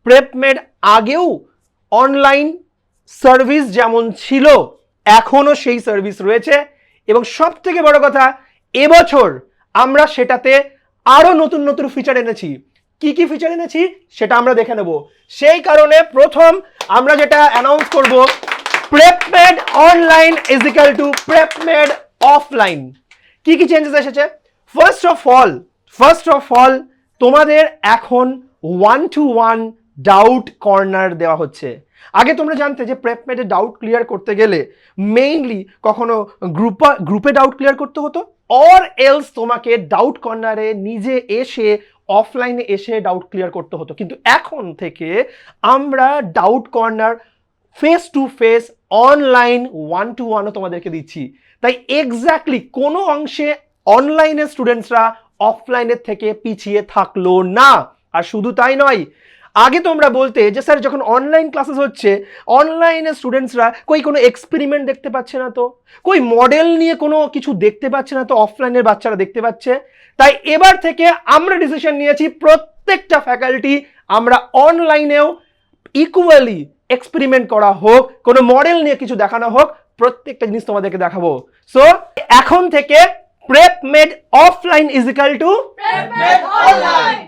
প্রেপমেড আগেও online service যেমন ছিল এখনো সেই সার্ভিস রয়েছে, এবং সব থেকে বড় কথা এবছর আমরা সেটাতে আরো নতুন নতুন ফিচার এনেছি। কি কি ফিচার এনেছি সেটা আমরা দেখে নেব। সেই কারণে প্রথম আমরা যেটা অ্যানাউন্স করব, Prepmade online is equal to Prepmade offline. কি কি চেঞ্জেস এসেছে? ফার্স্ট অফ অল তোমাদের এখন 1-to-1 ডাউট কর্নার দেওয়া হচ্ছে। আগে তোমরা জানতে যে প্রেপমেডে ডাউট ক্লিয়ার করতে গেলে মেইনলি কখনো গ্রুপে ডাউট ক্লিয়ার করতে হতো, অর এলস তোমাকে ডাউট কর্নারে নিজে এসে অফলাইনে এসে ডাউট ক্লিয়ার করতে হতো। কিন্তু এখন থেকে আমরা doubt corner face to face online 1-to-1ও তোমাদেরকে দিচ্ছি। তাই এক্স্যাক্টলি কোনো অংশে অনলাইনের স্টুডেন্টসরা অফলাইনের থেকে পিছিয়ে থাকলো না। আর শুধু তাই নয়, আগে তোমরা বলতে যে স্যার যখন অনলাইন ক্লাসেস হচ্ছে অনলাইনের স্টুডেন্টসরা কোনো এক্সপেরিমেন্ট দেখতে পাচ্ছে না, তো মডেল নিয়ে কোনো কিছু দেখতে পাচ্ছে না, তো অফলাইনের বাচ্চারা দেখতে পাচ্ছে। তাই এবার থেকে আমরা ডিসিশন নিয়েছি প্রত্যেকটা ফ্যাকাল্টি আমরা অনলাইনেও ইকুয়ালি এক্সপেরিমেন্ট করা হোক, কোনো মডেল নিয়ে কিছু দেখানো হোক, প্রত্যেকটা জিনিস তোমাদেরকে দেখাবো। সো এখন থেকে Prepmade offline is equal to Prepmade online.